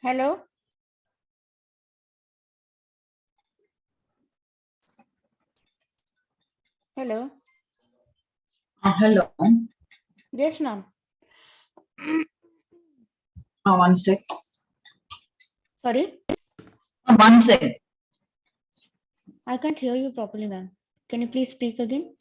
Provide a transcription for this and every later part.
Hello? Hello? Hello. Yes, ma'am. One sec. Sorry? One sec. I can't hear you properly, ma'am. Can you please speak again?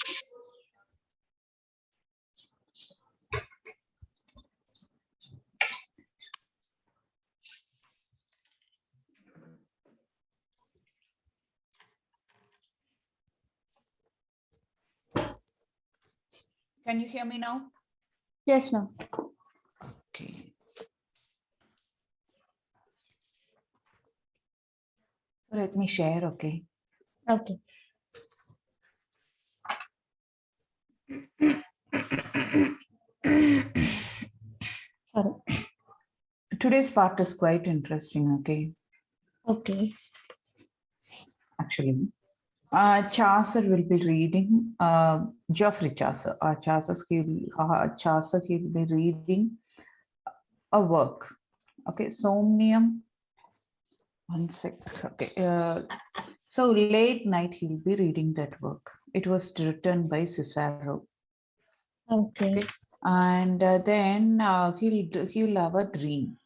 Can you hear me now? Yes, ma'am. Okay. So let me share, okay? Okay. Sorry. Today's part is quite interesting, okay? Okay. Actually, Chaucer will be reading, Geoffrey Chaucer, Chaucer, he'll be reading a work, okay? Somnium, one sec, okay. So late night, he'll be reading that work. It was written by Cicero. Okay. And then he'll have a dream.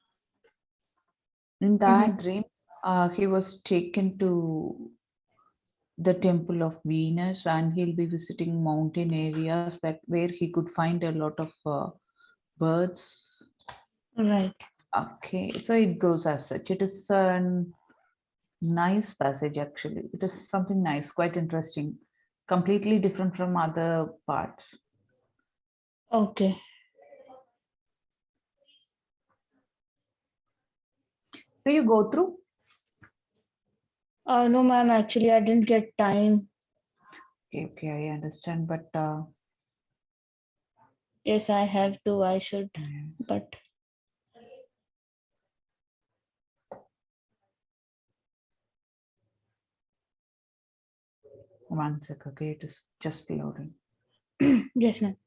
In that dream, he was taken to the temple of Venus, and he'll be visiting mountain areas where he could find a lot of birds. Right. Okay, so it goes as such. It is a nice passage, actually. It is something nice, quite interesting, completely different from other parts. Okay. Do you go through? No, ma'am. Actually, I didn't get time. Okay, I understand, but Yes, I have to. I should. But one sec, okay, it is just loading. yes, ma'am.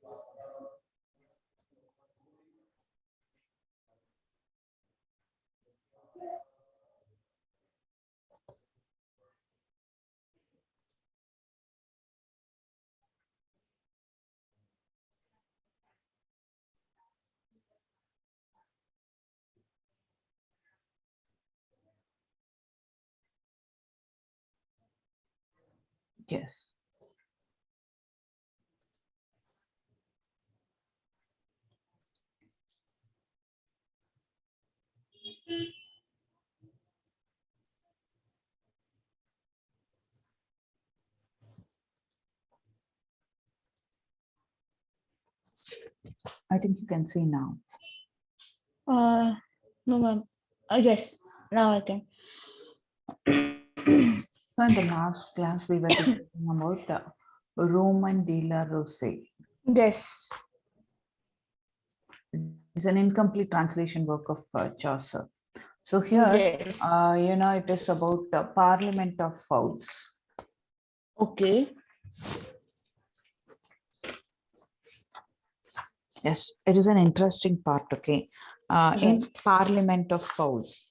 Yes. I think you can see now. No, ma'am. Yes. Now I can. So in the last class, we were discussing about Roman de la Rose. Yes. It's an incomplete translation work of Chaucer. So here, Yes. it is about the Parliament of Fowls. Okay. Yes, it is an interesting part, okay? In Right. Parliament of Fowls,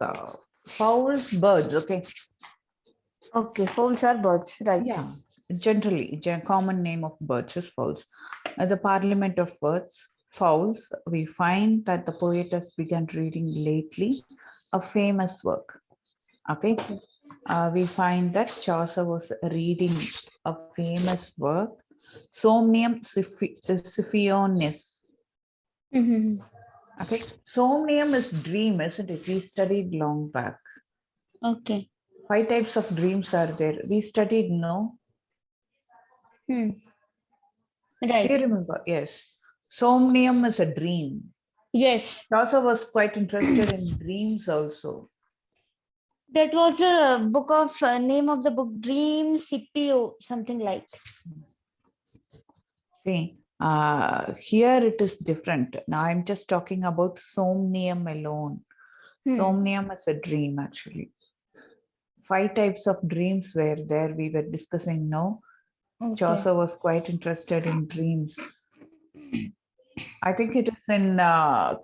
fowls, birds, okay? Okay. Fowls are birds. Right. Yeah, generally, common name of birds is fowls. The Parliament of Fowls, we find that the poet has begun reading lately a famous work. Okay, we find that Chaucer was reading a famous work, Somnium Siphionis. Mm-hmm. Okay, Somnium is dream, isn't it? We studied long back. Okay. 5 types of dreams are there. We studied, no? Hmm. Do you Right. remember? Yes. Somnium is a dream. Yes. Chaucer was quite interested in dreams also. That was the book of name of the book Dream CPO, something like. See, here it is different. Now I'm just talking about somnium alone. Somnium is a dream, actually. 5 types of dreams were there. We were discussing now. Okay. Chaucer was quite interested in dreams. I think it is in the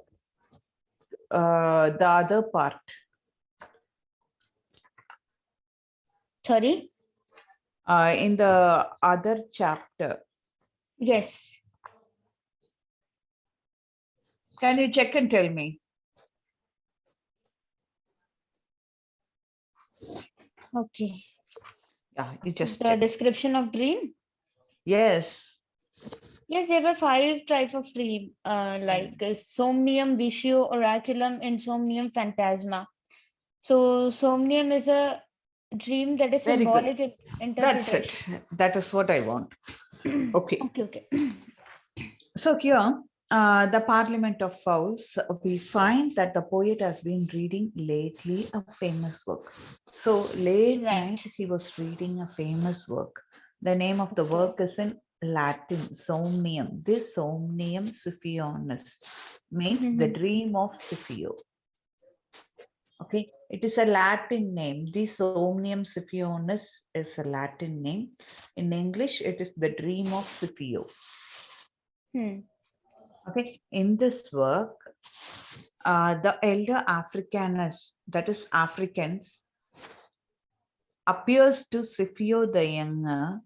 other part. Sorry. In the other chapter, Yes. can you check and tell me? Okay. Yeah, you just The check. description of dream. Yes. Yes, there were five types of dream, like somnium, visio, oraculum, insomnium, phantasma. So somnium is a dream that is Very good. symbolic That's interpretation. it. That is what I want. Okay. Okay, okay. So here, the Parliament of Fowls, we find that the poet has been reading lately a famous work. So late Right. night, he was reading a famous work. The name of the Okay. work is in Latin, Somnium. This Somnium Siphionis means the dream of Scipio. Okay, it is a Latin name. The Somnium Siphionis is a Latin name. In English, it is the dream of Scipio. Hmm. Okay, in this work, the elder Africanus, that is Africans, appears to Scipio the younger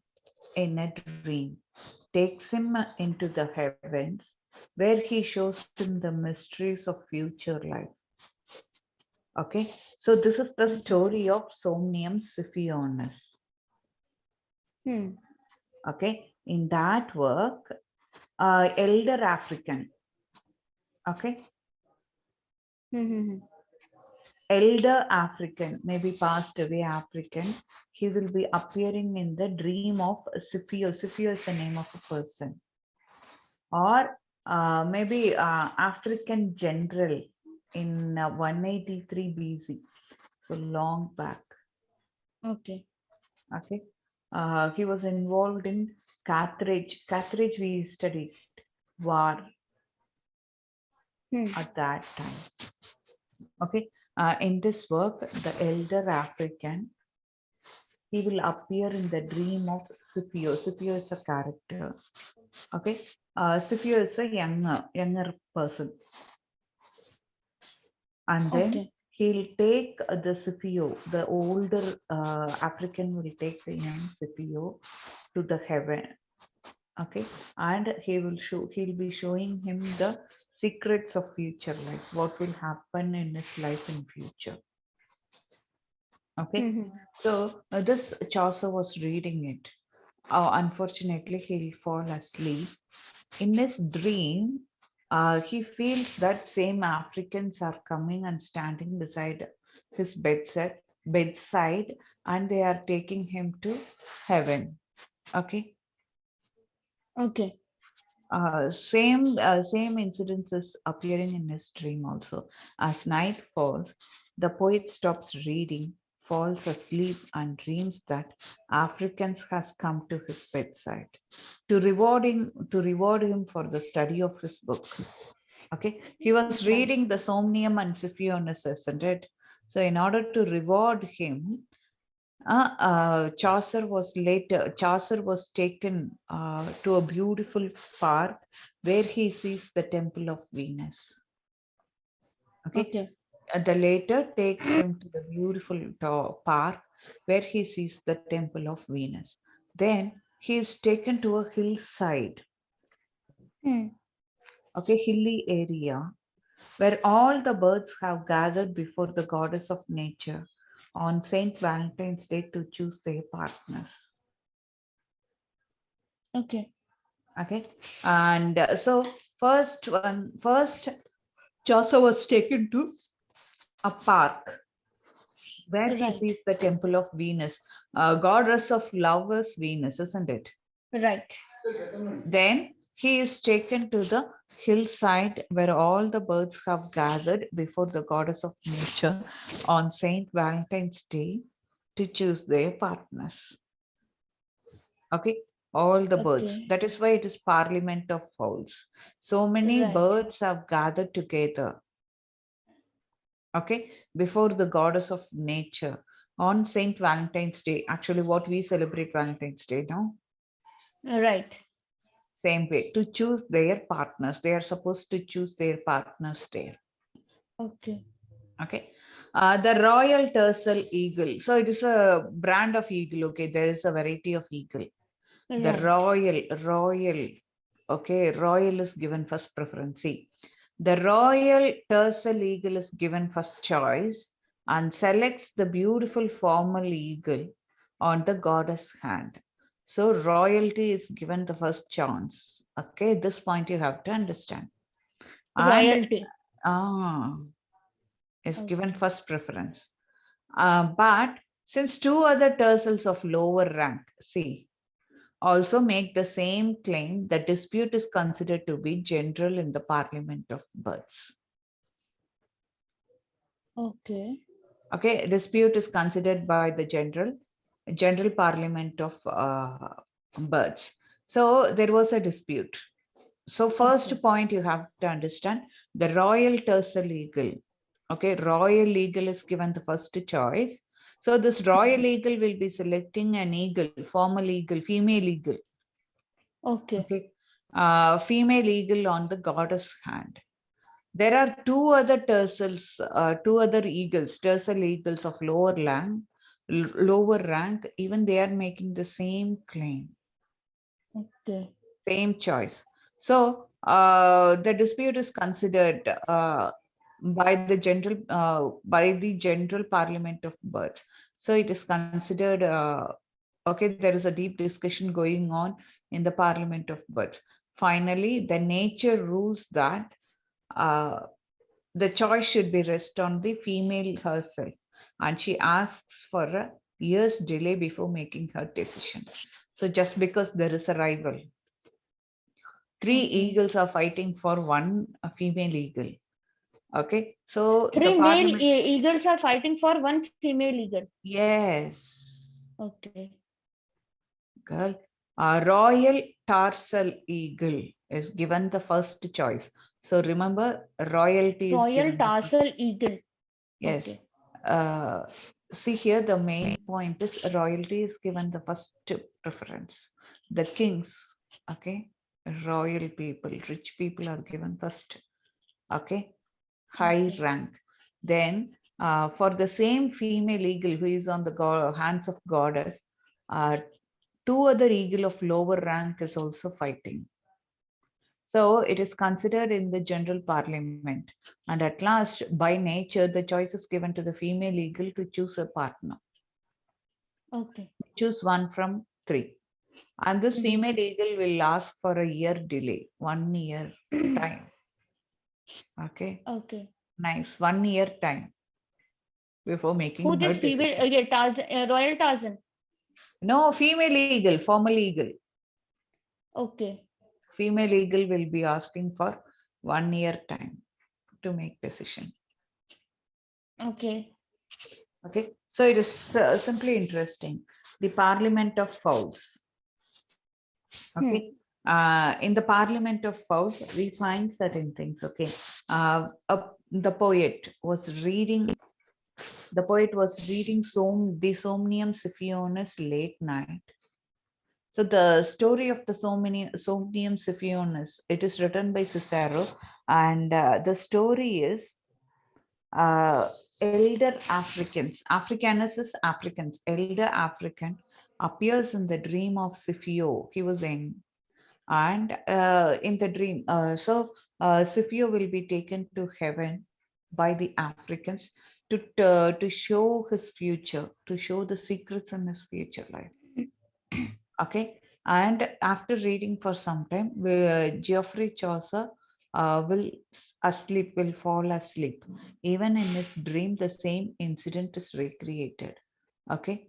in a dream, takes him into the heavens, where he shows him the mysteries of future life. Okay, so this is the Okay. story of Somnium Siphionus. Hmm. Okay, in that work, elder African, okay, Hmm. elder African, maybe passed away African, he will be appearing in the dream of Scipio. Scipio is the name of a person. Or maybe African general in 183 BC, so long back. Okay. Okay, he was involved in Carthage. Carthage we studied war Hmm. at that time. Okay, in this work, the elder African, he will appear in the dream of Scipio. Scipio is a character. Okay, Scipio is a younger person, and then Okay. he'll take the Scipio, the older African will take the young Scipio to the heaven. Okay, and he'll be showing him the secrets of future life, what will happen in his life in future. Okay, Hmm. so this Chaucer was reading it. Unfortunately, he'll fall asleep. In his dream, he feels that same Africans are coming and standing beside his bedside, and they are taking him to heaven. Okay. Okay. Same incidents is appearing in his dream also. As night falls, the poet stops reading, falls asleep, and dreams that Africans has come to his bedside to reward him for the study of his book. Okay, he was Right. reading the Somnium and Siphionus, isn't it? So, in order to reward him, Chaucer was taken to a beautiful park where he sees the temple of Venus. Okay, Okay. the later takes him to the beautiful park where he sees the temple of Venus. Then he is taken to a hillside, Hmm. okay, hilly area where all the birds have gathered before the goddess of nature on Saint Valentine's Day to choose their partners. Okay. Okay, and so first Chaucer was taken to a park where he Right. sees the temple of Venus, goddess of love is Venus, isn't it? Right. Then he is taken to the hillside where all the birds have gathered before the goddess of nature on Saint Valentine's Day to choose their partners. Okay, all the birds. Okay. That is why it is Parliament of Fowls. So many Right. birds have gathered together, okay, before the goddess of nature on Saint Valentine's Day. Actually, what we celebrate Valentine's Day now, Right. same way to choose their partners. They are supposed to choose their partners there. Okay. Okay, The royal tarsal eagle. So it is a brand of eagle. Okay, there is a variety of eagle. The Right. royal. Okay, royal is given first preference. See, the royal tarsal eagle is given first choice and selects the beautiful formal eagle on the goddess hand. So royalty is given the first chance. Okay, this point you have to understand. And Royalty. ah, is given Okay. first preference. But since two other tarsals of lower rank, see, also make the same claim, the dispute is considered to be general in the Parliament of Birds. Okay. Okay, dispute is considered by the general Parliament of Birds. So there was a dispute. So Okay. first point you have to understand, the royal tarsal eagle. Okay, royal eagle is given the first choice. So this royal eagle will be selecting an eagle, formal eagle, female eagle. Okay. Okay, female eagle on the goddess hand. There are two other tarsals, two other eagles, tarsal eagles of lower rank. Even they are making the same claim, Okay. same choice. So the dispute is considered by the general Parliament of Birds. So it is considered. Okay, there is a deep discussion going on in the Parliament of Birds. Finally, the nature rules that uh, the choice should be rest on the female herself, and she asks for a year's delay before making her decision. So just because there is a rival, three Okay. eagles are fighting for one female eagle. Okay, so the Three male parliament, eagles are fighting for one female eagle. yes, Okay. girl, a royal tarsal eagle is given the first choice. So remember, royalty is Royal given the first. tarsal eagle. Yes. Okay. Uh, See here, the main point is royalty is given the first preference. The kings, okay, royal people, rich people are given first, okay, high Okay. rank. Then, for the same female eagle who is on the hands of goddess, uh, two other eagle of lower rank is also fighting. So it is considered in the general parliament. And at last, by nature, the choice is given to the female eagle to choose a partner. Okay. Choose one from three. And this Mm-hmm. female eagle will ask for a year delay, 1 year time. Okay, Okay. nice. 1 year time before Who making her this female? decision. Yeah, Tarzan, Royal Tarzan. No, female eagle, formal eagle. Okay. Female eagle will be asking for 1 year time to make decision. Okay. Okay, so it is simply interesting. The Parliament of Fowls. Hmm. Okay, in the Parliament of Fowls, we find certain things. Okay, the poet was reading. The poet was reading the Somnium Siphionis late night. So the story of the Somnium Siphionis, it is written by Cicero, and the story is uh, elder Africans, Africanus is Africans, elder African appears in the dream of Scipio. He was in, and in the dream, Scipio will be taken to heaven by the Africans to show his future, to show the secrets in his future life. Okay, and after reading for some time, Geoffrey Chaucer will fall asleep. Even in his dream, the same incident is recreated. Okay,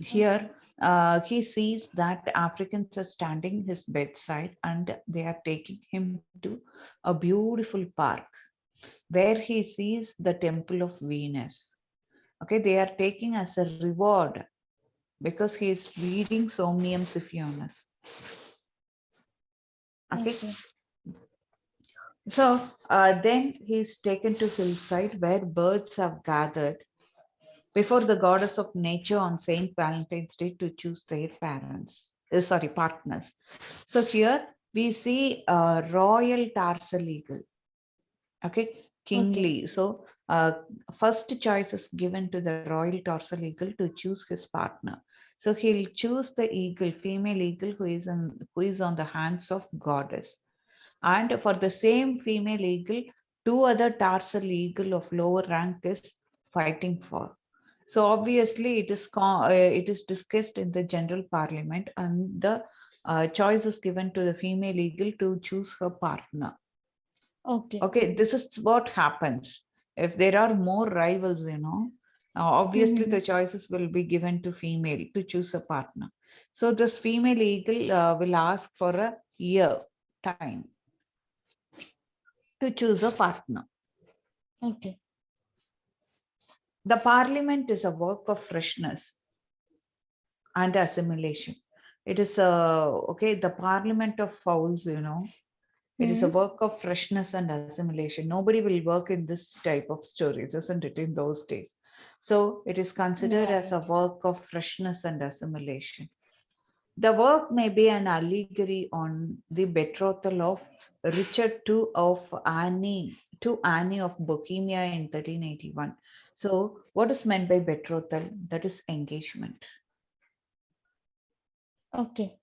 Okay. here he sees that the Africans are standing his bedside and they are taking him to a beautiful park where he sees the temple of Venus. Okay, they are taking as a reward because he is reading Somnium Siphionus. Okay, Okay. so then he is taken to hillside where birds have gathered before the goddess of nature on Saint Valentine's Day to choose their partners. So here we see a royal tarsal eagle. Okay, kingly. So first choice is given to the royal tarsal eagle to choose his partner. So he'll choose the eagle, female eagle, who is on the hands of goddess. And for the same female eagle, two other tarsal eagle of lower rank is fighting for. So obviously it is discussed in the general parliament, and the choice is given to the female eagle to choose her partner. Okay. Okay, this is what happens. If there are more rivals, obviously Mm-hmm. the choices will be given to female to choose a partner. So this female eagle will ask for a year time to choose a partner. Okay. The parliament is a work of freshness and assimilation. It is the parliament of fowls, it is a Hmm. work of freshness and assimilation. Nobody will work in this type of stories, isn't it, in those days? So it is considered as Right. a work of freshness and assimilation. The work may be an allegory on the betrothal of Richard II of Anne to Anne of Bohemia in 1381. So, what is meant by betrothal? That is engagement. Okay.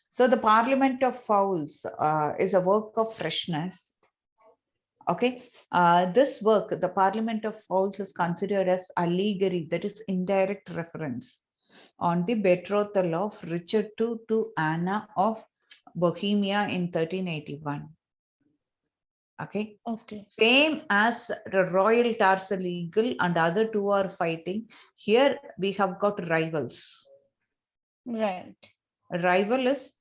So, the Parliament of Fowls is a work of freshness. Okay, this work, the Parliament of Fowls, is considered as allegory, that is indirect reference on the betrothal of Richard II to Anna of Bohemia in 1381. Okay, Okay. same as the Royal Tarsal Eagle and other two are fighting. Here we have got rivals. Right. A rival is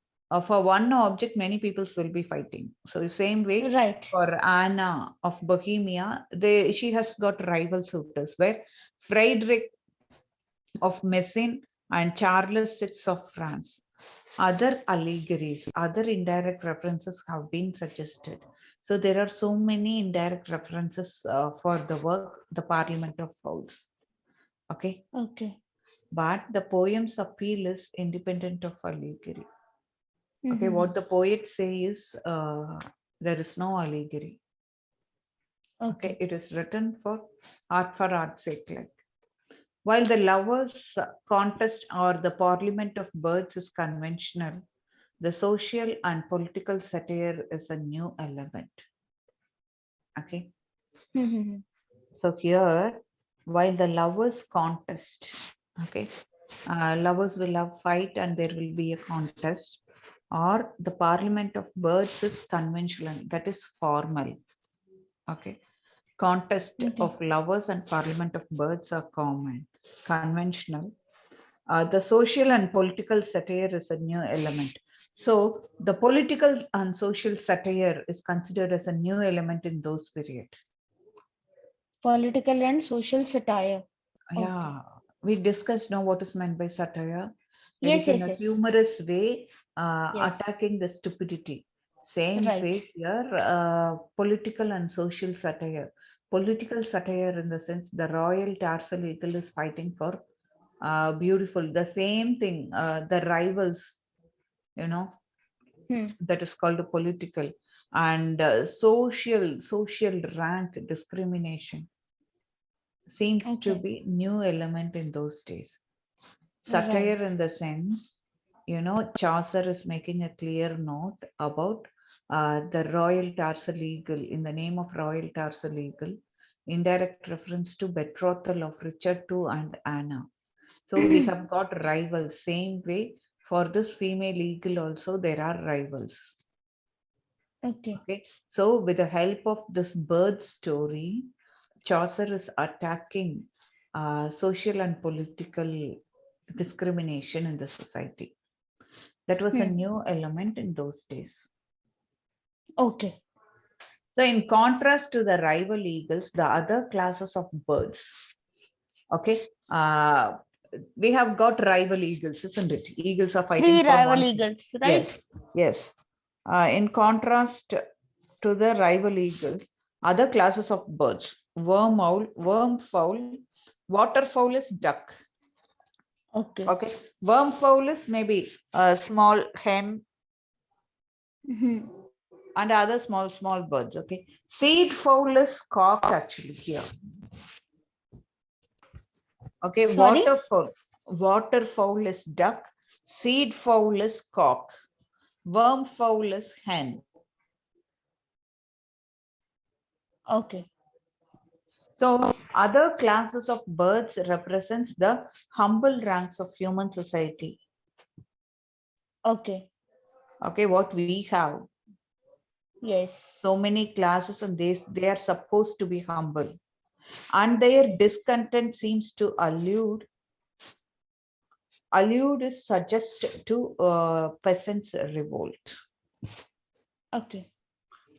for one object, many peoples will be fighting. So the same way Right. for Anna of Bohemia, she has got rival suitors where Frederick of Messine and Charles VI of France. Other allegories, other indirect references have been suggested. So there are so many indirect references for the work, the Parliament of Fowls. Okay, Okay. but the poem's appeal is independent of allegory. Okay, Mm-hmm. what the poet says, there is no allegory. Okay, Okay. it is written for art's sake. Like, while the lovers' contest or the Parliament of Birds is conventional, the social and political satire is a new element. Okay, Mm-hmm. so here, while the lovers contest, okay, lovers will have fight and there will be a contest, or the Parliament of Birds is conventional, that is formal. Okay, contest Okay. of lovers and Parliament of Birds are common, conventional. The social and political satire is a new element. So the political and social satire is considered as a new element in those period. Political and social satire. Okay. Yeah, we discussed now what is meant by satire. It is Yes, in yes, a yes. humorous way Yes. attacking the stupidity. Same Right. way here, political and social satire. Political satire in the sense the royal tarsal eagle is fighting for beautiful. The same thing, the rivals, you know, Hmm. that is called political and social rank discrimination seems to Okay. be new element in those days. Right. Satire in the sense, Chaucer is making a clear note about the royal tarsal eagle in the name of royal tarsal eagle, indirect reference to betrothal of Richard II and Anna. So we have got rivals. Same way for this female eagle also there are rivals. Okay. Okay, so with the help of this bird story, Chaucer is attacking social and political discrimination in the society. That was a Hmm. new element in those days. Okay. So, in contrast to the rival eagles, the other classes of birds, okay, we have got rival eagles, isn't it? Eagles are fighting Three for rival one thing. eagles, right? Yes, yes. In contrast to the rival eagles, other classes of birds, worm owl, worm fowl, waterfowl is duck. Okay. Okay, worm fowl is maybe a small hen. Hmm. and other small birds. Okay, seed fowl is cock actually here. Okay, Sorry? waterfowl is duck, seed fowl is cock, worm fowl is hen. Okay. So other classes of birds represents the humble ranks of human society. Okay. Okay, what we have, Yes. so many classes, and they are supposed to be humble, and their discontent seems to allude is suggest to peasants revolt. Okay.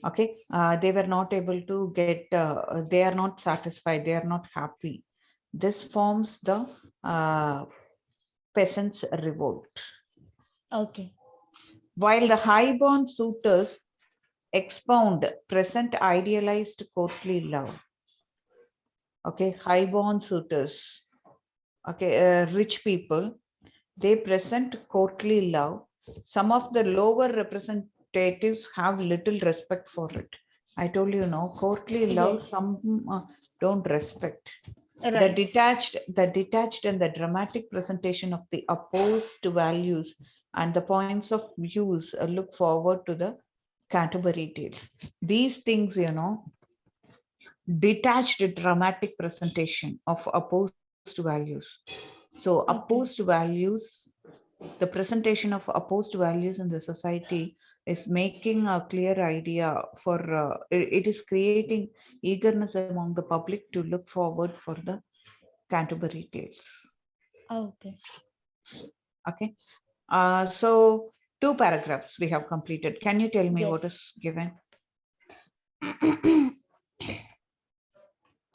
Okay, they were not able to get, they are not satisfied, they are not happy. This forms the peasants revolt. Okay. While the highborn suitors expound present idealized courtly love. Okay, highborn suitors, okay, rich people, they present courtly love. Some of the lower representatives have little respect for it. I told you, no, courtly love, Yes. some don't respect. Right. The detached and the dramatic presentation of the opposed values and the points of views look forward to the Canterbury Tales. These things, detached dramatic presentation of opposed values. So opposed Okay. values, the presentation of opposed values in the society is making a clear idea for, it is creating eagerness among the public to look forward for the Canterbury Tales. Okay. Okay. So two paragraphs we have completed. Can you tell me what Yes. is given?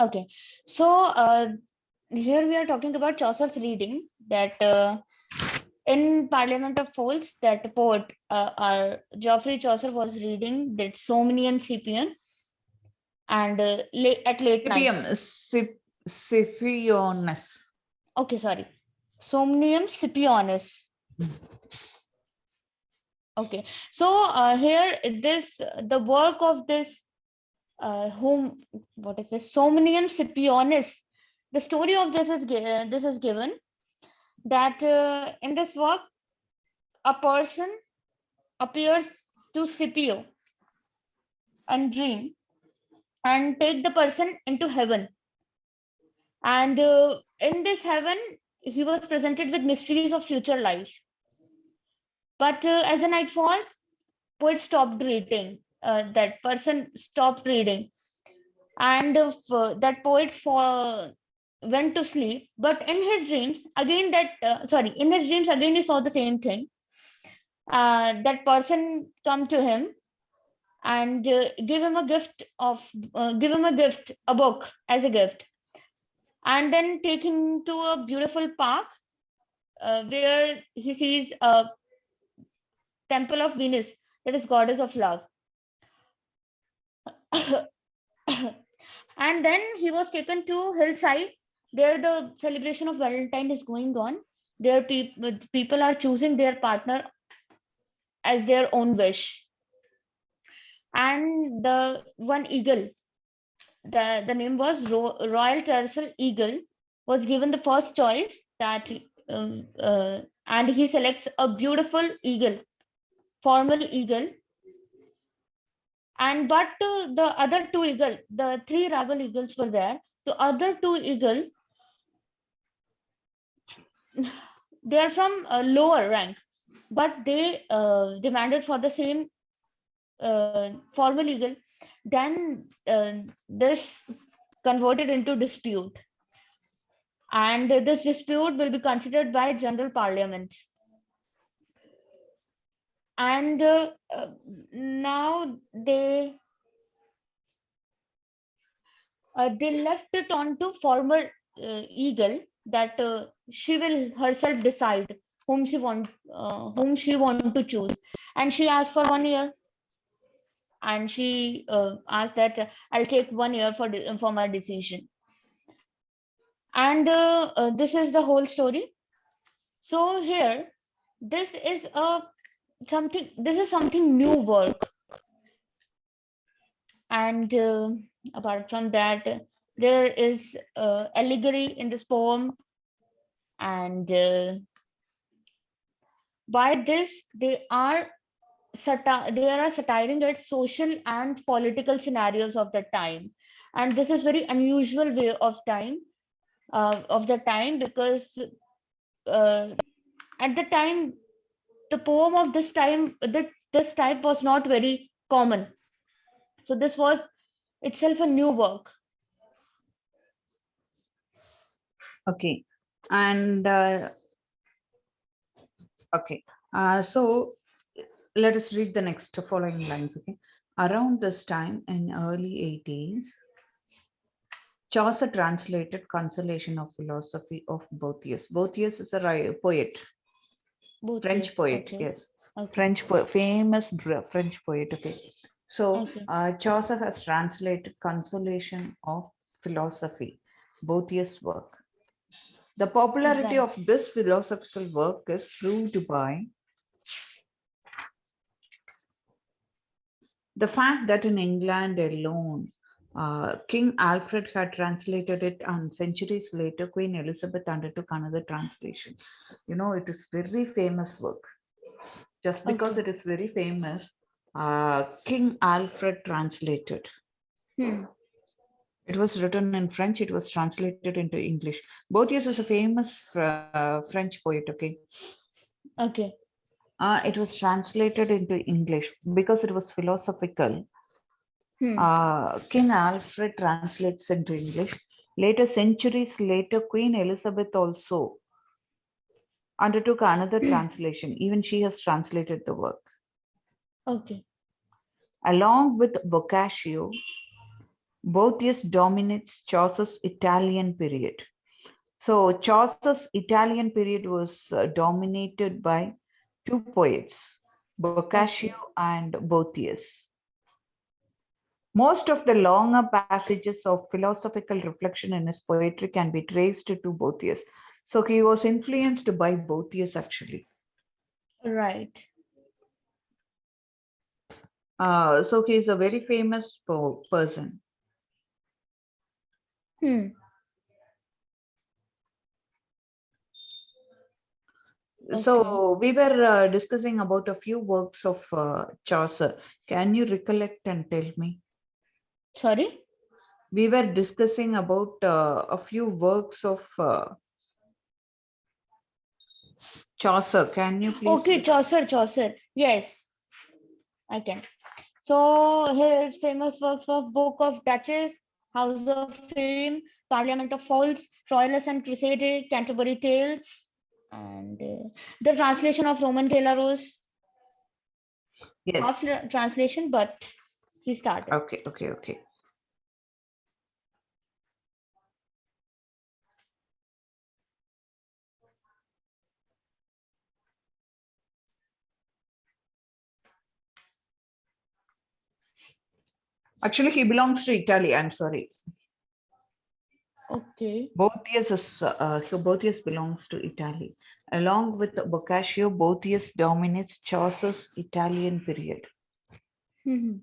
Okay. So here we are talking about Chaucer's reading that in Parliament of Fowls, that poet, our Geoffrey Chaucer was reading that Somnium Scipion, and at late Scipion, nights. Scipiones. Okay, sorry. Somnium Scipionis. Okay. So here this the work of this whom what is this Somnium Scipionis. The story of this is given that in this work a person appears to Scipio and dream and take the person into heaven. And in this heaven, he was presented with mysteries of future life. But as the night falls, poet stopped reading. That person stopped reading, and that poet went to sleep. But in his dreams, again in his dreams again he saw the same thing. That person come to him and give him a gift, a book as a gift, and then take him to a beautiful park where he sees a temple of Venus, that is goddess of love. And then he was taken to hillside. There the celebration of Valentine is going on. There people are choosing their partner as their own wish. And the one eagle, the name was Royal Turtle Eagle, was given the first choice that and he selects a beautiful eagle, formal eagle. And but the other two eagles, the three rival eagles were there. The other two eagles, they are from a lower rank, but they demanded for the same formal eagle. Then this converted into dispute, and this dispute will be considered by general parliament. And now they left it on to former eagle that she will herself decide whom she want to choose, and she asked for 1 year, and she asked that I'll take 1 year for my decision. And this is the whole story. So here, this is a something. This is something new work And apart from that, there is allegory in this poem, and by this they are satiring at social and political scenarios of the time, and this is very unusual way of the time, because uh, at the time the poem of this type was not very common, so this was itself a new work. Okay. And okay. So let us read the next following lines. Okay. Around this time in early 80s, Chaucer translated Consolation of Philosophy of Boethius. Boethius is a poet, Both, French yes. poet, Okay. yes. Okay. Famous French poet. Okay. So Okay. Chaucer has translated Consolation of Philosophy, Boethius' work. The popularity Right. of this philosophical work is proved by the fact that in England alone, King Alfred had translated it, and centuries later, Queen Elizabeth undertook another translation. You know, it is very famous work. Just because Okay. it is very famous, King Alfred translated. Hmm. It was written in French. It was translated into English. Boethius is a famous French poet. Okay, Okay. it was translated into English because it was philosophical. Hmm. King Alfred translates into English. Later, centuries later, Queen Elizabeth also undertook another translation. Even she has translated the work. Okay. Along with Boccaccio, Boethius dominates Chaucer's Italian period. So, Chaucer's Italian period was dominated by two poets, Boccaccio Okay. and Boethius. Most of the longer passages of philosophical reflection in his poetry can be traced to Boethius. So he was influenced by Boethius actually. Right. So he is a very famous person. Hmm. Okay. So we were discussing about a few works of Chaucer. Can you recollect and tell me? Sorry. We were discussing about a few works of Chaucer. Can you please? Okay. Chaucer. Chaucer. Yes, I can. So his famous works were Book of Duchess, House of Fame, Parliament of Fowls, Troilus and Crusade, Canterbury Tales, and the translation of Roman de Rose. Yes. Half translation, but he started. Okay, okay, okay. Actually, he belongs to Italy. I'm sorry. Okay. Boethius belongs to Italy. Along with Boccaccio, Boethius dominates Chaucer's Italian period. Mhm.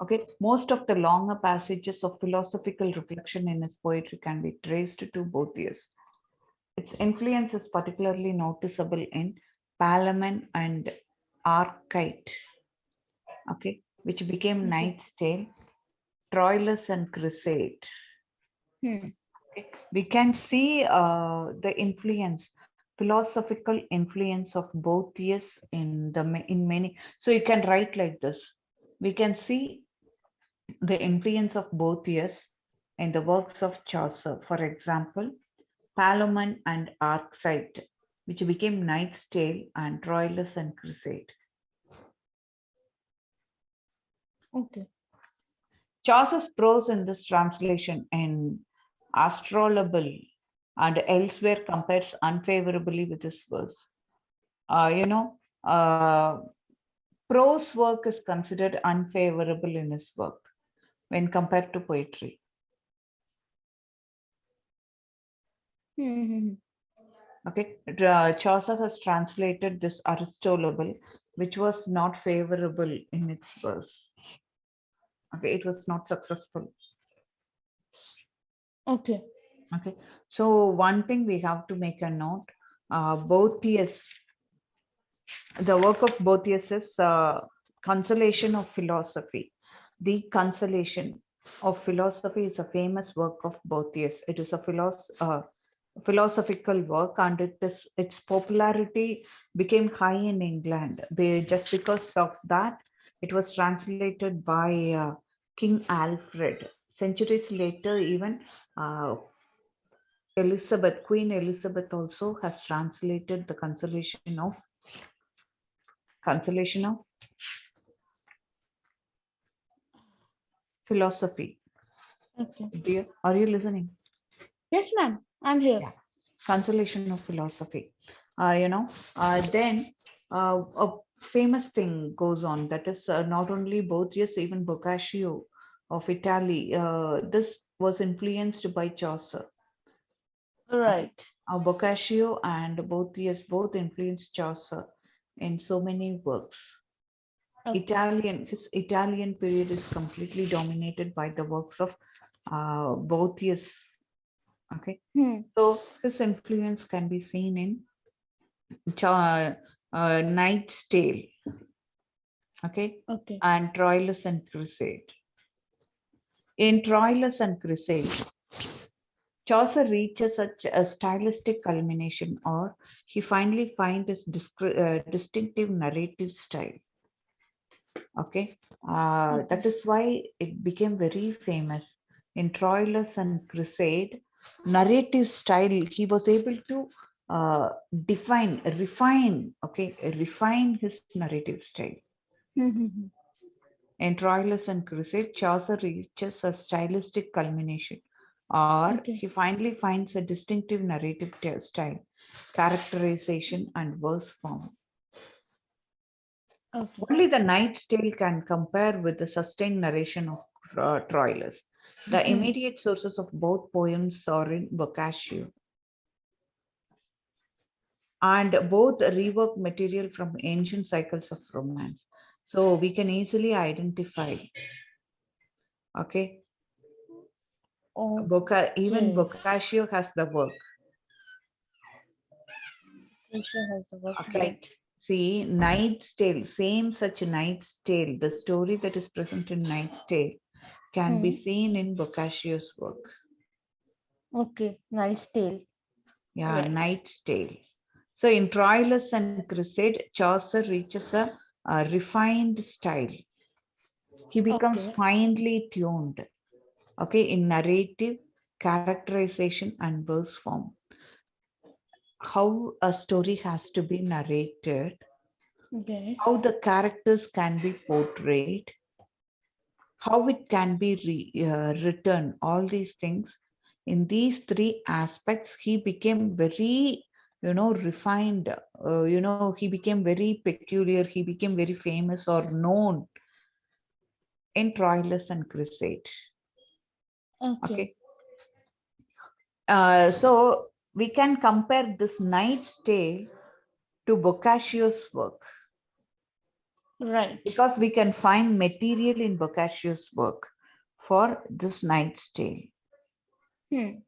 Okay, most of the longer passages of philosophical reflection in his poetry can be traced to Boethius. Its influence is particularly noticeable in Palamon and Arcite, okay, which became Okay. Knight's Tale, Troilus and Crusade. Hmm. Okay. We can see the influence, philosophical influence of Boethius in many. So you can write like this. We can see the influence of Boethius in the works of Chaucer. For example, Palamon and Arcite, which became Knight's Tale, and Troilus and Crusade. Okay. Chaucer's prose in this translation in Astrolabe and elsewhere compares unfavorably with his verse. You know, prose work is considered unfavorable in his work when compared to poetry. Hmm. Okay, Chaucer has translated this Aristolable, which was not favorable in its verse. Okay, it was not successful. Okay. Okay, so one thing we have to make a note, Boethius, the work of Boethius is Consolation of Philosophy. The Consolation of Philosophy is a famous work of Boethius. It is a philosophical work, and its popularity became high in England. Just because of that, it was translated by King Alfred. Centuries later, even Queen Elizabeth also has translated the Consolation of Philosophy. Okay. Dear, are you listening? Yes, ma'am. I'm here. Yeah. Consolation of Philosophy. Then a famous thing goes on, that is not only Boethius, even Boccaccio of Italy. This was influenced by Chaucer. Okay. Right. Boccaccio and Boethius both influenced Chaucer in so many works. Okay. His Italian period is completely dominated by the works of Boethius. Okay, Hmm. so his influence can be seen in Knight's Tale, okay, Okay. and Troilus and Crusade. In Troilus and Crusade, Chaucer reaches such a stylistic culmination, or he finally finds his distinctive narrative style. Okay, that Okay. is why it became very famous. In Troilus and Crusade, narrative style, he was able to uh, refine his narrative style. Hmm. In Troilus and Crusade, Chaucer reaches a stylistic culmination, or Okay. he finally finds a distinctive narrative style, characterization, and verse form. Okay. Only the Knight's Tale can compare with the sustained narration of Troilus. The Hmm. immediate sources of both poems are in Boccaccio, and both rework material from ancient cycles of romance. So we can easily identify, okay, even Okay. Boccaccio has the work. Asia has the work. Okay, Right. see, Knight's Tale, same such Knight's Tale, the story that is present in Knight's Tale can Hmm. be seen in Boccaccio's work. Okay. Nice tale. Yeah, Right. Knight's Tale. So in Troilus and Crusade, Chaucer reaches a refined style. He becomes Okay. finely tuned, okay, in narrative, characterization, and verse form. How a story has to be narrated, Okay. how the characters can be portrayed, how it can be written, all these things. In these three aspects, he became very, refined. He became very peculiar. He became very famous or known in Troilus and Crusade. Okay. Okay. So we can compare this Knight's Tale to Boccaccio's work, Right. because we can find material in Boccaccio's work for this Knight's Tale. Hmm.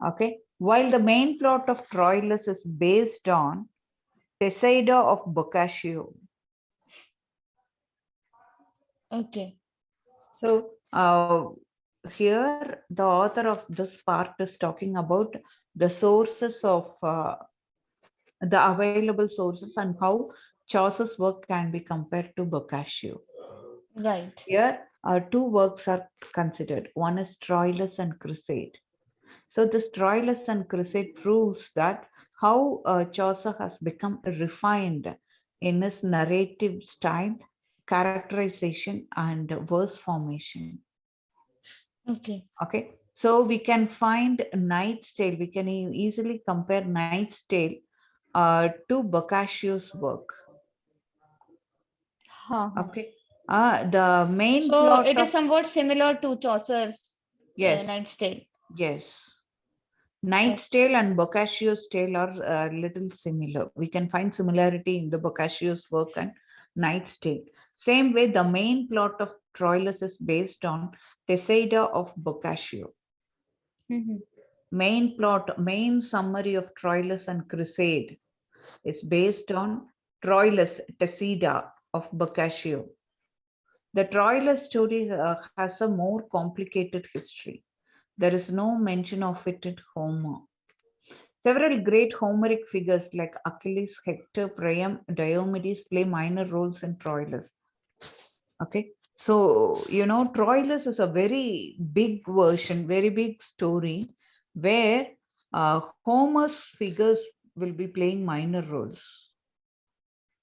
Okay. While the main plot of Troilus is based on Teseida of Boccaccio. Okay. So here the author of this part is talking about the sources of the available sources and how Chaucer's work can be compared to Boccaccio. Right. Here two works are considered. One is Troilus and Crusade. So this Troilus and Crusade proves that how Chaucer has become refined in his narrative style, characterization, and verse formation. Okay. Okay, so we can find Knight's Tale. We can easily compare Knight's Tale to Boccaccio's work. Uh-huh. Okay, the main So plot it is of, somewhat similar to Chaucer's yes, Knight's Tale. yes. Knight's Okay. Tale and Boccaccio's Tale are a little similar. We can find similarity in the Boccaccio's work and Knight's Tale. Same way, the main plot of Troilus is based on Teseida of Boccaccio. Mhm. Main summary of Troilus and Crusade is based on Troilus Teseida of Boccaccio. The Troilus story has a more complicated history. There is no mention of it in Homer. Several great Homeric figures like Achilles, Hector, Priam, Diomedes play minor roles in Troilus. Okay, so Troilus is a very big version, very big story where Homer's figures will be playing minor roles.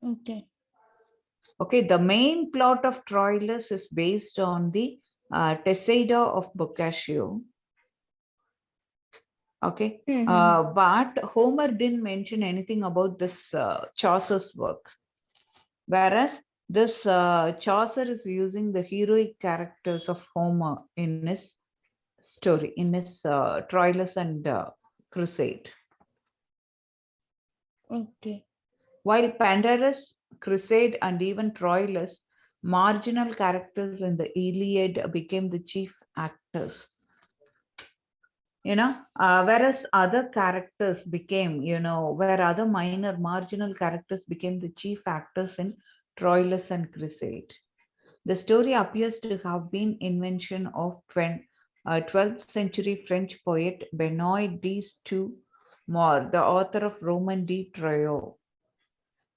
Okay. Okay, the main plot of Troilus is based on the Teseida of Boccaccio. Okay, Mhm. but Homer didn't mention anything about this Chaucer's work. Whereas this Chaucer is using the heroic characters of Homer in his story, in his Troilus and Crusade. Okay. While Pandarus, Crusade, and even Troilus, marginal characters in the Iliad became the chief actors. Whereas other characters became, where other minor marginal characters became the chief actors in Troilus and Crusade. The story appears to have been invention of 12th century French poet Benoit de Mort, the author of Roman de Troyes.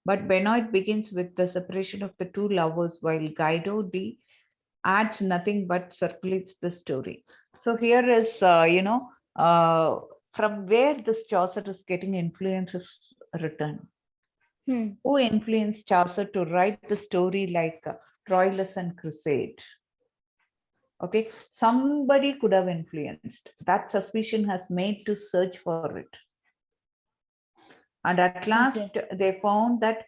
But Benoit begins with the separation of the two lovers, while Guido de adds nothing but circulates the story. So here is, uh, from where this Chaucer is getting influences written. Hmm. Who influenced Chaucer to write the story like Troilus and Crusade? Okay, somebody could have influenced. That suspicion has made to search for it. And at last, Okay. they found that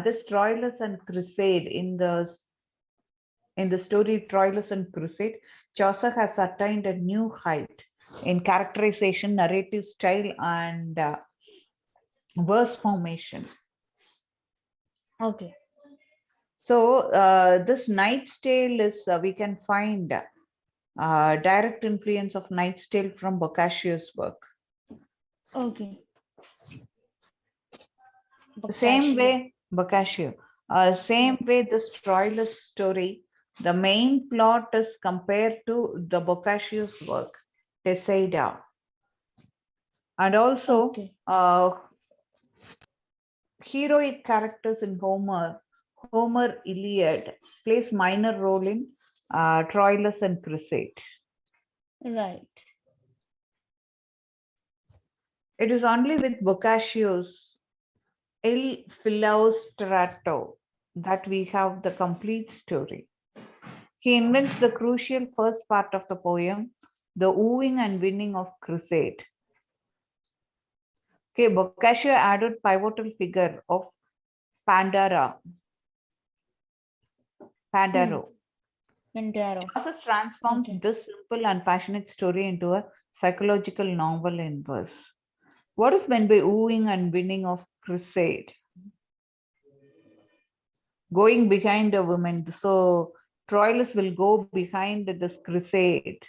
this Troilus and Crusade in the story Troilus and Crusade, Chaucer has attained a new height in characterization, narrative style, and verse formation. Okay. So this Knight's Tale is, we can find direct influence of Knight's Tale from Boccaccio's work. Okay. The same Boccaccio. way, Boccaccio, same Hmm. way this Troilus story, the main plot is compared to the Boccaccio's work, Teseida. And also, Okay. heroic characters in Homer Iliad plays minor role in Troilus and Crusade. Right. It is only with Boccaccio's Il Filostrato that we have the complete story. He invents the crucial first part of the poem, the wooing and winning of Crusade. Okay, Boccaccio added pivotal figure of Pandara, Hmm. Pandaro. Mandaro. Chaucer transforms Okay. this simple and passionate story into a psychological novel in verse. What is meant by wooing and winning of Crusade? Going behind a woman. So Troilus will go behind this crusade.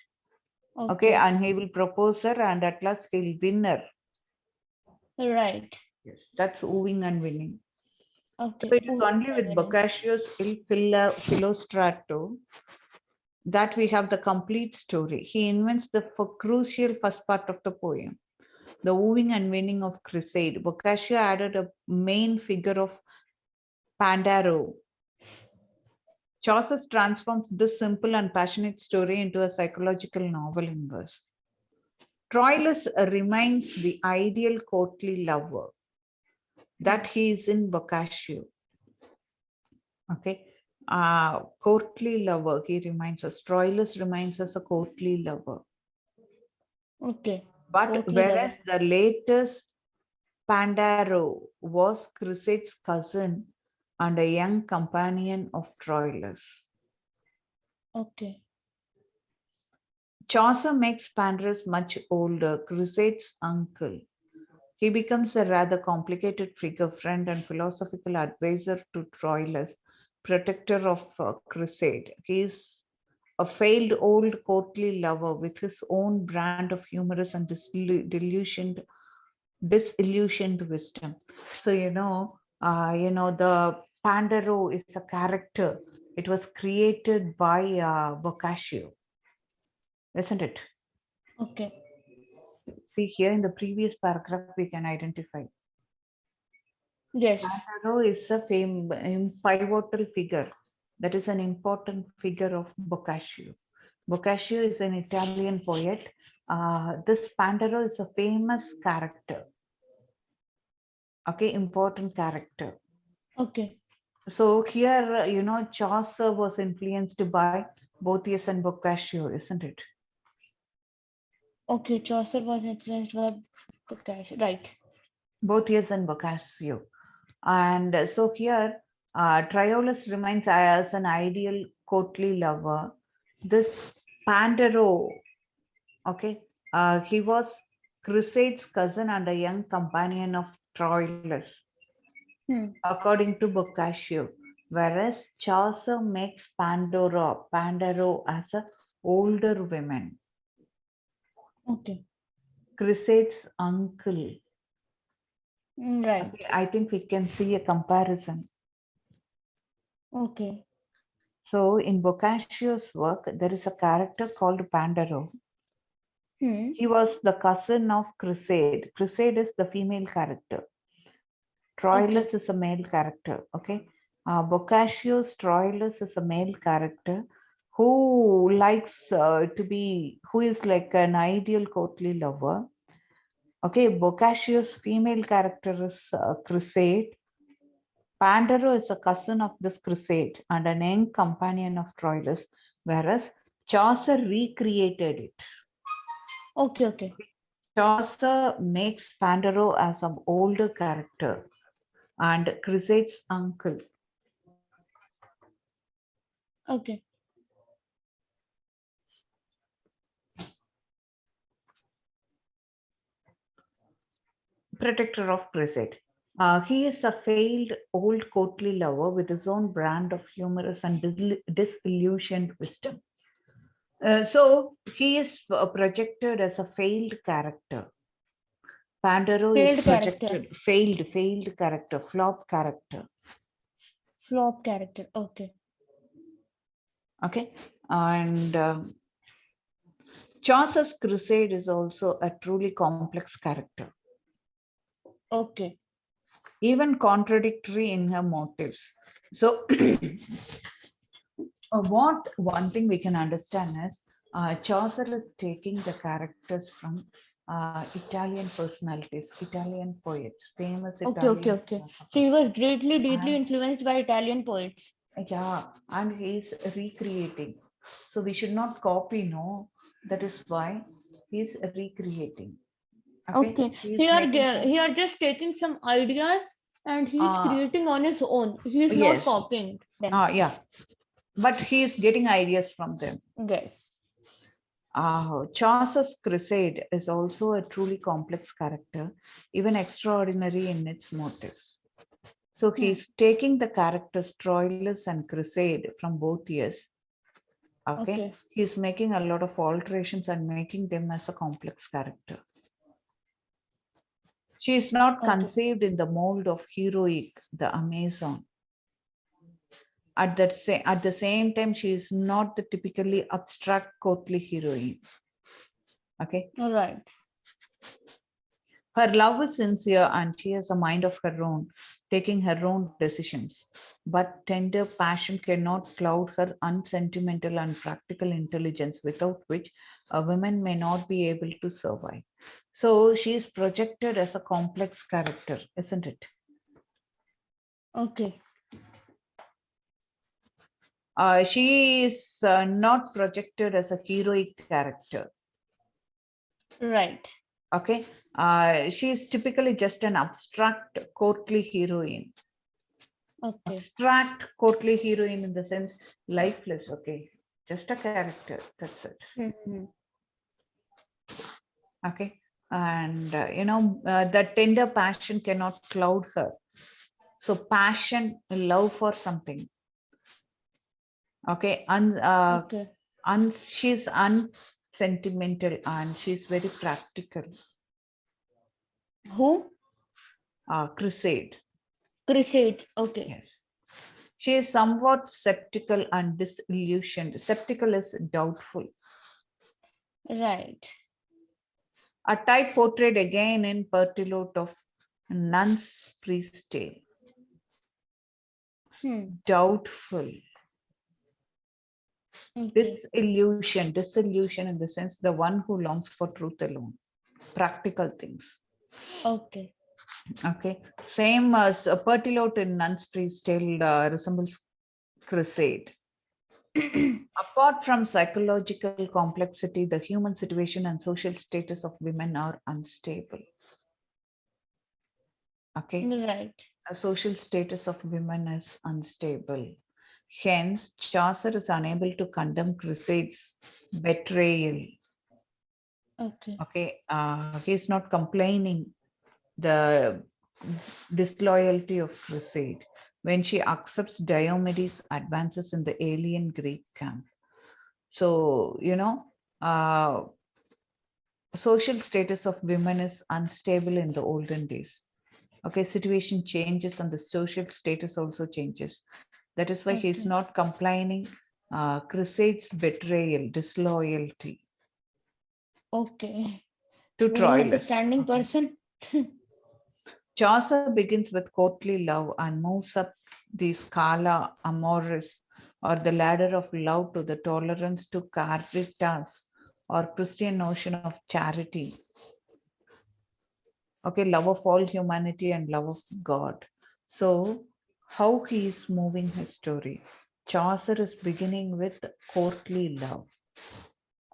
Okay, Okay. and he will propose her, and at last he'll win her. Right. Yes, that's wooing and winning. Okay. So it is Ooh, only with winning. Boccaccio's Il Filostrato that we have the complete story. He invents the crucial first part of the poem, the wooing and winning of Crusade. Boccaccio added a main figure of Pandaro. Chaucer transforms this simple and passionate story into a psychological novel in verse. Troilus remains the ideal courtly lover that he is in Boccaccio. Okay. Courtly lover, he reminds us. Troilus reminds us a courtly lover. Okay. But Courtly whereas lover. the latest Pandaro was Chrysaid's cousin and a young companion of Troilus. Okay. Chaucer makes Pandarus much older, Chrysaid's uncle. He becomes a rather complicated figure, friend, and philosophical advisor to Troilus, protector of Crusade. He is a failed old courtly lover with his own brand of humorous and disillusioned wisdom. So the Pandero is a character. It was created by Boccaccio, isn't it? Okay. See here in the previous paragraph, we can identify. Yes. Pandero is a pivotal figure. That is an important figure of Boccaccio. Boccaccio is an Italian poet. This Pandero is a famous character. Okay, important character. Okay. So here, Chaucer was influenced by Boethius and Boccaccio, isn't it? Okay. Chaucer was influenced by Boccaccio. Right. Boethius and Boccaccio. And so here, Troilus remains as an ideal courtly lover. This Pandero, okay, he was Crusade's cousin and a young companion of Troilus, according to Boccaccio, whereas Chaucer makes Pandero as a older woman, Okay. Crusade's uncle. Right. Okay, I think we can see a comparison. Okay. So in Boccaccio's work, there is a character called Pandero. He was the cousin of Crusade. Crusade is the female character. Troilus Okay. is a male character. Okay. Boccaccio's Troilus is a male character who likes who is like an ideal courtly lover. Okay. Boccaccio's female character is Crusade. Pandero is a cousin of this Crusade and an young companion of Troilus, whereas Chaucer recreated it. Okay. Okay. Chaucer makes Pandero as an older character and Crusade's uncle. Okay. Protector of Crusade. He is a failed old courtly lover with his own brand of humorous and disillusioned wisdom. So he is projected as a failed character. Pandero is Failed character. projected, failed character, flop character. Flop character. Okay. Okay. And Chaucer's Crusade is also a truly complex character, Okay. even contradictory in her motives. So, what one thing we can understand is Chaucer is taking the characters from Italian personalities, Italian poets, famous Okay. Okay. Italian Okay. So philosophers. he was deeply And influenced by Italian poets. yeah, and he's recreating. So we should not copy, no. That is why he's recreating. Okay, Okay. he's making some. He are just taking some ideas and he's Uh, creating on his own. He is not yes. copying them. Yeah, but he's getting ideas from them. Yes. Chaucer's Crusade is also a truly complex character, even extraordinary in its motives. So he's taking the characters Troilus and Crusade from both years. Okay. He's making a lot of alterations and making them as a complex character. She is not conceived in the mold of heroic, the Amazon. At the same time, she is not the typically abstract courtly heroine. Okay. All right. Her love is sincere and she has a mind of her own, taking her own decisions. But tender passion cannot cloud her unsentimental and practical intelligence, without which a woman may not be able to survive. So she is projected as a complex character, isn't it? Okay. She is not projected as a heroic character. Right. Okay. She is typically just an abstract courtly heroine. Okay. Abstract courtly heroine in the sense lifeless. Okay. Just a character. That's it. Mm-hmm. Okay. And that tender passion cannot cloud her. So passion, love for something. Okay, Okay. she's unsentimental and she's very practical. Who? Crusade. Crusade. Okay. Yes. She is somewhat skeptical and disillusioned. Skeptical is doubtful. Right. A type portrayed again in Bertillot of Nun's Priest Tale. Hmm. Doubtful. Okay. Disillusion in the sense the one who longs for truth alone. Practical things. Okay. Okay. Same as Bertillot in Nun's Priest Tale resembles Crusade. Apart from psychological complexity, the human situation and social status of women are unstable. Okay, Right. a social status of women is unstable. Hence, Chaucer is unable to condemn Crusade's betrayal. Okay. Okay, he's not complaining the disloyalty of Crusade when she accepts Diomedes' advances in the alien Greek camp. So, uh, social status of women is unstable in the olden days. Okay, situation changes and the social status also changes. That is why he's Okay. not complaining Crusade's betrayal, disloyalty Okay. to Very Troilus. understanding Okay. person. Chaucer begins with courtly love and moves up the scala amoris or the ladder of love to the tolerance to caritas or Christian notion of charity. Okay, love of all humanity and love of God. So, how he is moving his story. Chaucer is beginning with courtly love.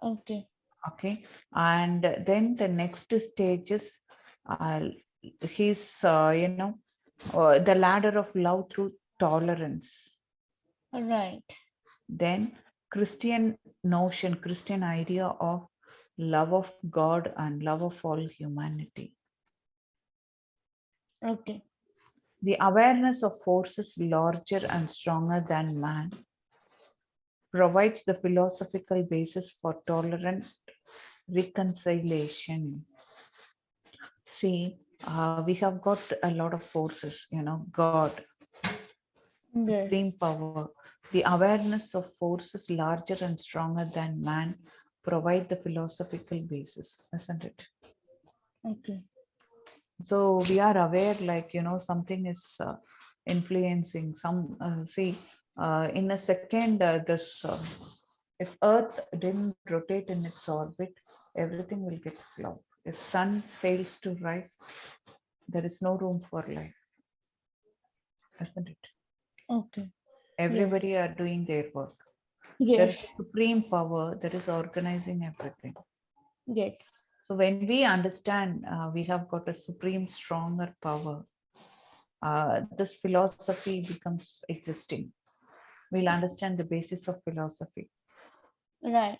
Okay. Okay, and then the next stage is the ladder of love through tolerance. Right. Then Christian notion, Christian idea of love of God and love of all humanity. Okay. The awareness of forces larger and stronger than man provides the philosophical basis for tolerant reconciliation. See, we have got a lot of forces, God, Yes. supreme power. The awareness of forces larger and stronger than man provide the philosophical basis, isn't it? Okay. So we are aware, like, something is influencing some, see, in a second, if Earth didn't rotate in its orbit, everything will get flawed. If sun fails to rise, there is no room for life, isn't it? Okay. Yes. Everybody are doing their work. There is Yes. supreme power that is organizing everything. Yes. So when we understand we have got a supreme, stronger power, this philosophy becomes existing. We'll understand the basis of philosophy Right.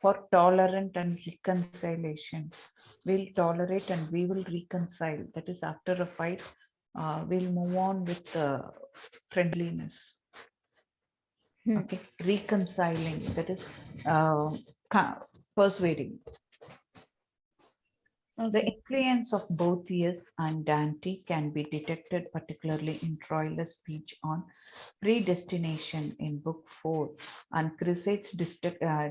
for tolerant and reconciliation. We'll tolerate and we will reconcile. That is, after a fight, we'll move on with friendliness. Hmm. Okay, reconciling. That is persuading. The Okay. influence of Boethius and Dante can be detected particularly in Troilus' speech on predestination in Book 4 and Crusade's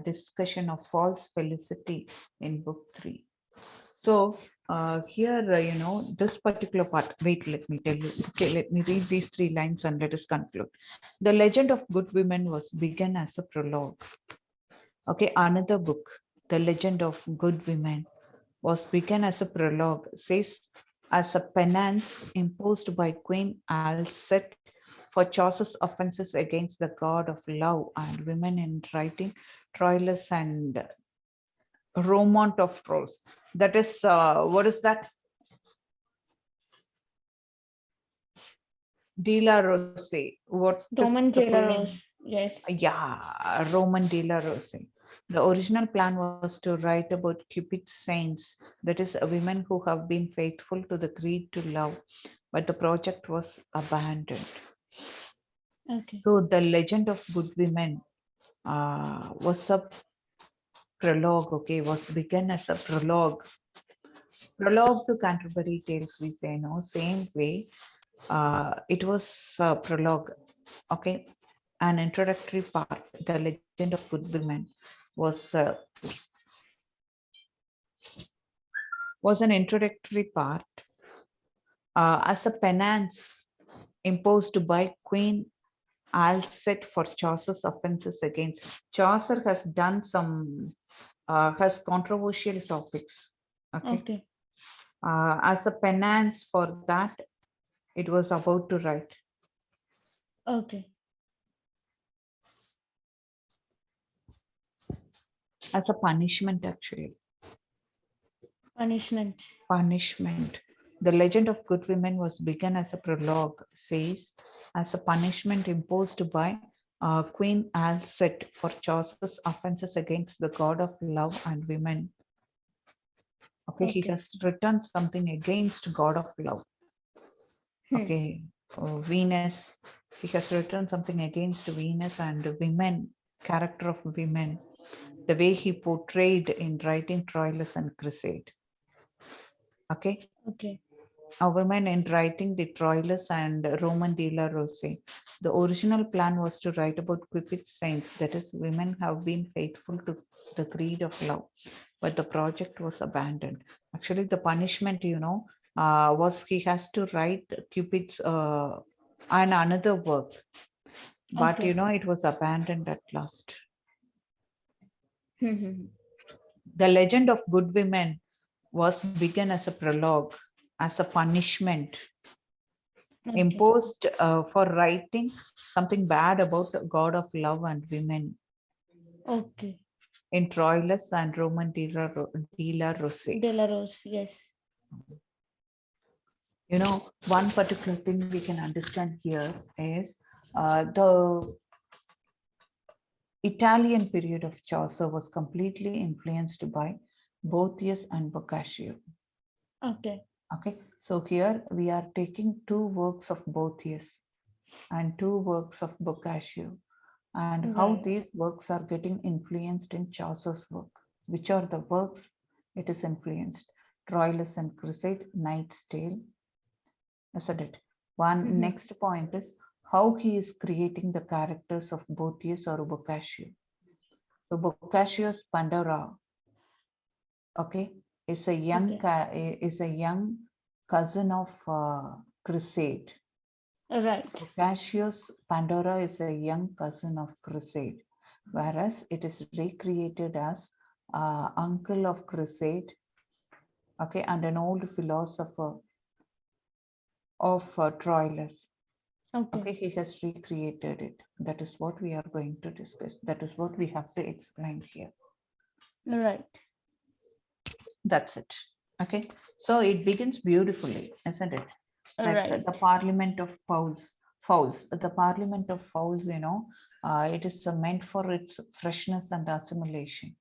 discussion of false felicity in Book 3. So here, this particular part, wait, let me tell you. Okay, let me read these three lines and let us conclude. The legend of good women was begun as a prologue. Okay, another book, The Legend of Good Women, was begun as a prologue, says as a penance imposed by Queen Alcette for Chaucer's offenses against the god of love and women in writing Troilus and Romaunt of Prose. That is, what is that? De la Rose. What is Roman the full name? Rose. Yes. Yeah, Roman de la Rose. The original plan was to write about Cupid's saints, that is, women who have been faithful to the creed to love, but the project was abandoned. Okay. So the legend of good women was a prologue, okay, was begun as a prologue. Prologue to Canterbury Tales, we say, no, same way. It was a prologue, okay, an introductory part. The legend of good women was an introductory part as a penance imposed by Queen Alset for Chaucer's offenses against. Chaucer has done some has controversial topics. Okay. Okay. As a penance for that, it was about to write. Okay. As a punishment, actually. Punishment. Punishment. The legend of good women was begun as a prologue, says, as a punishment imposed by Queen Alset for Chaucer's offenses against the god of love and women. Okay, he Okay. has written something against god of love. Okay, Venus. He has written something against Venus and women, character of women, the way he portrayed in writing Troilus and Crusade. Okay. Okay. A woman in writing the Troilus and Roman de la Rose. The original plan was to write about Cupid's saints, that is, women have been faithful to the creed of love, but the project was abandoned. Actually, the punishment, was he has to write Cupid's and another work, but Okay. it was abandoned at last. Hmm. The legend of good women was begun as a prologue, as a punishment Okay. imposed for writing something bad about the god of love and women Okay. in Troilus and Roman de la Rose. De la Rose. Yes. One particular thing we can understand here is the Italian period of Chaucer was completely influenced by Boethius and Boccaccio. Okay. Okay, so here we are taking two works of Boethius and two works of Boccaccio, and how Right. these works are getting influenced in Chaucer's work. Which are the works it is influenced? Troilus and Crusade, Knight's Tale, isn't it? One Hmm. next point is how he is creating the characters of Boethius or Boccaccio. So Boccaccio's Pandora, okay, is a young Okay. cousin of Crusade. Right. Boccaccio's Pandora is a young cousin of Crusade, whereas it is recreated as uncle of Crusade, okay, and an old philosopher of Troilus. Okay. Okay, he has recreated it. That is what we are going to discuss. That is what we have to explain here. Right. That's it. Okay, so it begins beautifully, isn't it? Like Right. the Parliament of Fowls. The Parliament of Fowls, it is meant for its freshness and assimilation.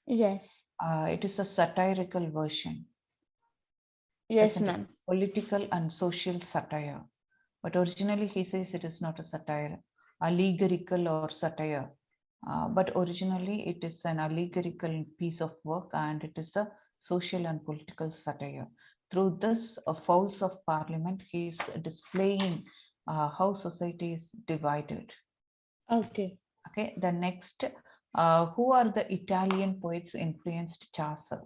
Yes. It is a satirical version, Yes, isn't it? ma'am. Political and social satire. But originally he says it is not a satire, allegorical or satire. But originally it is an allegorical piece of work and it is a social and political satire. Through this Fowls of Parliament, he is displaying how society is divided. Okay. Okay, the next, who are the Italian poets influenced Chaucer?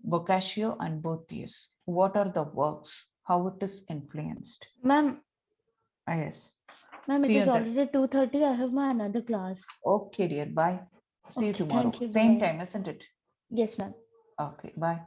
Boccaccio and Boethius. What are the works? How it is influenced? Ma'am, Yes. ma'am, it See you is then. already 2:30. I have my another class. Okay, dear. Bye. See you Okay. tomorrow. Thank you. Same Bye-bye. time, isn't it? Yes, ma'am. Okay, bye.